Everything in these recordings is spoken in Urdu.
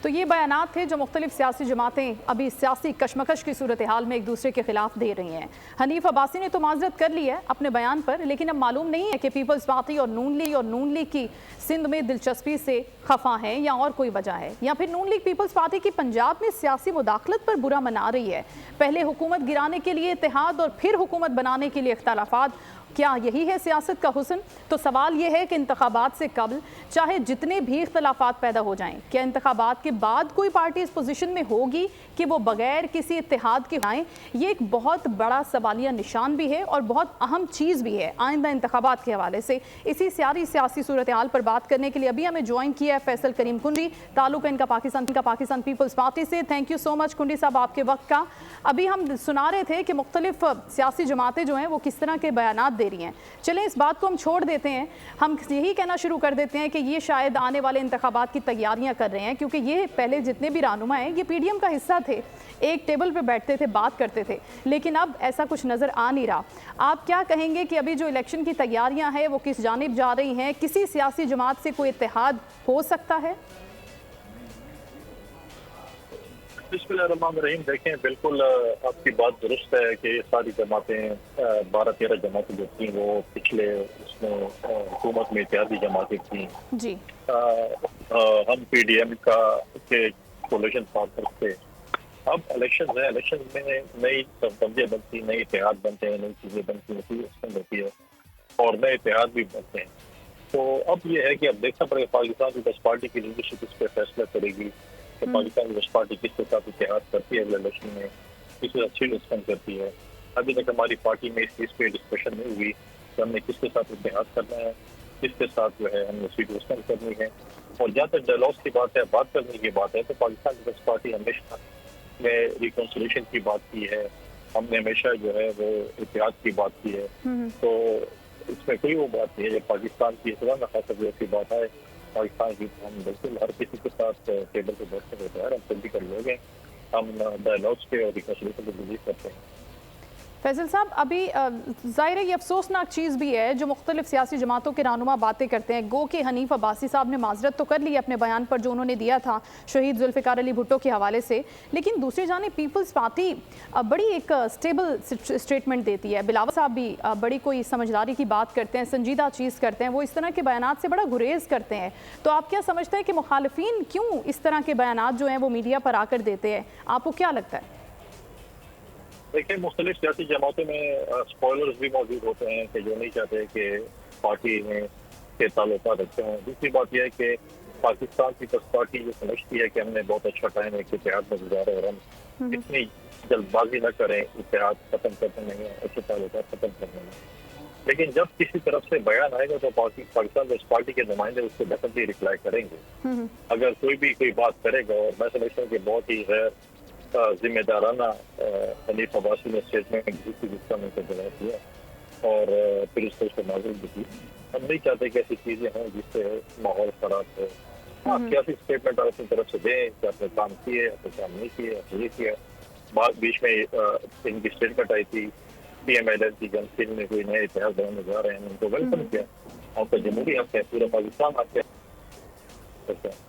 تو یہ بیانات تھے جو مختلف سیاسی جماعتیں ابھی سیاسی کشمکش کی صورتحال میں ایک دوسرے کے خلاف دے رہی ہیں۔ حنیف عباسی نے تو معذرت کر لی ہے اپنے بیان پر، لیکن اب معلوم نہیں ہے کہ پیپلز پارٹی اور نون لیگ کی سندھ میں دلچسپی سے خفا ہے یا اور کوئی وجہ ہے، یا پھر نون لیگ پیپلز پارٹی کی پنجاب میں سیاسی مداخلت پر برا منا رہی ہے۔ پہلے حکومت گرانے کے لیے اتحاد اور پھر حکومت بنانے کے لیے اختلافات، کیا یہی ہے سیاست کا حسن؟ تو سوال یہ ہے کہ انتخابات سے قبل چاہے جتنے بھی اختلافات پیدا ہو جائیں، کیا انتخابات کے بعد کوئی پارٹی اس پوزیشن میں ہوگی کہ وہ بغیر کسی اتحاد کے آئیں؟ یہ ایک بہت بڑا سوالیہ نشان بھی ہے اور بہت اہم چیز بھی ہے آئندہ انتخابات کے حوالے سے۔ اسی سیاسی صورتحال پر بات کرنے کے لیے ابھی ہمیں جوائن کیا ہے فیصل کریم کنڈی، تعلق ہے ان کا پاکستان پیپلز پارٹی سے۔ تھینک یو سو مچ کنڈی صاحب آپ کے وقت کا۔ ابھی ہم سنا رہے تھے کہ مختلف سیاسی جماعتیں جو ہیں وہ کس طرح کے بیانات دے رہی ہیں۔ چلیں اس بات کو ہم چھوڑ دیتے ہیں، ہم یہی کہنا شروع کر دیتے ہیں کہ یہ شاید آنے والے انتخابات کی تیاریاں کر رہے ہیں، کیونکہ یہ پہلے جتنے بھی رہنما ہیں یہ پی ڈی ایم کا حصہ تھے، ایک ٹیبل پہ بیٹھتے تھے، بات کرتے تھے، لیکن اب ایسا کچھ نظر آ نہیں رہا۔ آپ کیا کہیں گے کہ ابھی جو الیکشن کی تیاریاں ہیں وہ کس جانب جا رہی ہیں؟ کسی سیاسی جماعت سے کوئی اتحاد ہو سکتا ہے؟ بسم اللہ الرحمن الرحیم۔ دیکھیں بالکل آپ کی بات درست ہے کہ یہ ساری جماعتیں 12-13 جماعتیں جو تھیں وہ پچھلے اس میں حکومت میں اتحادی جماعتیں تھیں جی، ہم پی ڈی ایم کا کے کولیشن پارٹنر تھے۔ اب الیکشن ہے، الیکشن میں نئی سربندیاں بنتی، نئی اتحاد بنتے ہیں، نئی چیزیں بنتی ہوتی ہے اور نئے اتحاد بھی بنتے ہیں۔ تو اب یہ ہے کہ اب دیکھنا پڑے گا پاکستان پیپلز پارٹی کی لیڈرشپ اس پہ فیصلہ کرے گی کہ پاکستان پیپلز پارٹی کس کے ساتھ اتحاد کرتی ہے اگلے الیکشن میں، کس کے ساتھ سیٹ اسپینڈ کرتی ہے۔ ابھی تک ہماری پارٹی میں اس چیز پہ ڈسکشن نہیں ہوئی کہ ہم نے کس کے ساتھ اتحاد کرنا ہے، کس کے ساتھ جو ہے ہم نے سیٹ اسپینڈ کرنی ہے۔ اور جہاں تک ڈائلاگ کی بات ہے، بات کرنے کی بات ہے، تو پاکستان پیپلز پارٹی ہمیشہ نے ریکنسیلیشن کی بات کی ہے، ہم نے ہمیشہ جو ہے وہ اتحاد کی بات کی ہے۔ تو اس میں کوئی وہ بات نہیں ہے، جب پاکستان کی خدا نخواستہ ایسی بات آئے پاکستان کی، ہم بالکل ہر کسی کے ساتھ ٹیبل پہ بیٹھنے ہوتا ہے، ہم پولیٹیکل لوگ ہیں، ہم ڈائلاگس پہ اور ریکنسیلیشن پہ بلیو کرتے ہیں۔ فیصل صاحب، ابھی ظاہر ہے یہ افسوسناک چیز بھی ہے جو مختلف سیاسی جماعتوں کے رہنما باتیں کرتے ہیں۔ گو کہ حنیف عباسی صاحب نے معذرت تو کر لی اپنے بیان پر جو انہوں نے دیا تھا شہید ذوالفقار علی بھٹو کے حوالے سے، لیکن دوسری جانب پیپلز پارٹی بڑی ایک سٹیبل اسٹیٹمنٹ دیتی ہے۔ بلاول صاحب بھی بڑی کوئی سمجھداری کی بات کرتے ہیں، سنجیدہ چیز کرتے ہیں، وہ اس طرح کے بیانات سے بڑا گریز کرتے ہیں۔ تو آپ کیا سمجھتے ہیں کہ مخالفین کیوں اس طرح کے بیانات جو ہیں وہ میڈیا پر آ کر دیتے ہیں؟ آپ کو کیا لگتا ہے؟ دیکھیں مختلف سیاسی جماعتوں میں اسپوائلرز بھی موجود ہوتے ہیں کہ جو نہیں چاہتے کہ پارٹی میں کے تعلقات اچھے ہوں۔ دوسری بات یہ ہے کہ پاکستان پیپلز پارٹی جو سمجھتی ہے کہ ہم نے بہت اچھا ٹائم ایک اتحاد میں گزارا اور ہم اتنی جلد بازی نہ کریں اتحاد ختم کرنے میں، اچھے تعلقات ختم کرنے میں۔ لیکن جب کسی طرف سے بیان آئے گا تو پاکستان پیپلز پارٹی کے نمائندے اس کو ڈیفینیٹلی ریپلائی کریں گے۔ اگر کوئی بات کرے گا، اور میں سمجھتا ہوں کہ بہت ہی غیر ذمہ دارانہ حنیف عباسی نے اسٹیٹمنٹ جس کا میں کو جواب دیا اور پھر اس کو معذرت بھی کی۔ ہم نہیں چاہتے کہ ایسی چیزیں ہوں جس سے ماحول خراب ہو۔ سیاسی اسٹیٹمنٹ آپ اپنی طرف سے دیں کہ آپ نے کام کیے، آپ نے کام نہیں کیے، آپ نے یہ کیا۔ بیچ میں ان کی اسٹیٹمنٹ آئی تھی پی ایم ایل این کی، جن سندھ میں کوئی نئے اتحاد بنانے جا رہے ہیں، ان کو ویلکم کیا، ان کا جمہوری حق ہے، پورا پاکستان حق ہے۔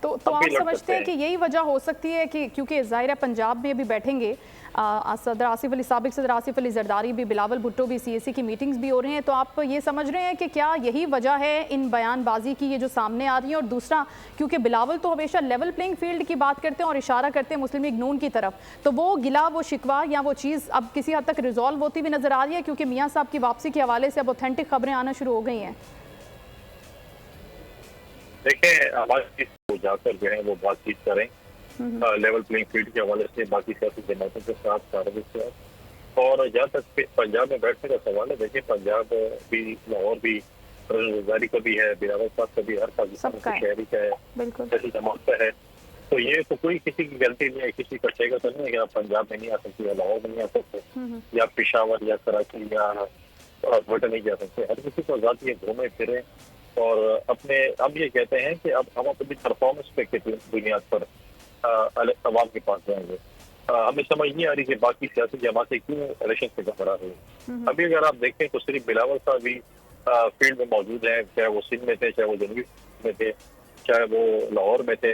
تو آپ سمجھتے ہیں کہ یہی وجہ ہو سکتی ہے کہ کیونکہ ظاہر ہے پنجاب میں بھی بیٹھیں گے سابق صدر آصف علی زرداری بھی، بلاول بھٹو بھی، سی اے سی کی میٹنگز بھی ہو رہے ہیں، تو آپ یہ سمجھ رہے ہیں کہ کیا یہی وجہ ہے ان بیان بازی کی یہ جو سامنے آ رہی ہے؟ اور دوسرا، کیونکہ بلاول تو ہمیشہ لیول پلینگ فیلڈ کی بات کرتے ہیں اور اشارہ کرتے ہیں مسلم لیگ نون کی طرف، تو وہ گلا، وہ شکوہ یا وہ چیز اب کسی حد تک ریزالو ہوتی بھی نظر آ رہی ہے کیونکہ میاں صاحب کی واپسی کے حوالے سے اب اوتھینٹک خبریں آنا شروع ہو گئی ہیں؟ دیکھیں ہماری کو جا کر جو ہے وہ بات چیت کریں لیول پلینگ فیلڈ کے حوالے سے، باقی سیاسی جماعتوں کے ساتھ سارے کے ساتھ۔ اور جہاں تک پنجاب میں بیٹھنے کا سوال ہے، دیکھیں پنجاب بھی، لاہور بھی، روزگاری کا بھی ہے، بلاول صاحب کا بھی، ہر پاکستان کے شہری کا ہے، سیاسی جماعت کا ہے۔ تو یہ تو کوئی کسی کی غلطی نہیں ہے، کسی کا ٹھیکہ تو نہیں ہے کہ آپ پنجاب میں نہیں آ سکتے یا لاہور میں نہیں آ سکتے یا پشاور یا کراچی یا بٹن نہیں جا سکتے۔ ہر کسی کو آزادی ہے گھومے پھریں اور اپنے، اب یہ کہتے ہیں کہ اب ہم اپنی پرفارمنس پہ کی بنیاد پر عوام کے پاس جائیں گے۔ ہمیں سمجھ نہیں آ رہی کہ باقی سیاسی جماعتیں کیوں الیکشن سے گھبرا رہی ہیں۔ ابھی اگر آپ دیکھیں تو صرف بلاول صاحب بھی فیلڈ میں موجود ہیں، چاہے وہ سندھ میں تھے، چاہے وہ جنوبی میں تھے، چاہے وہ لاہور میں تھے۔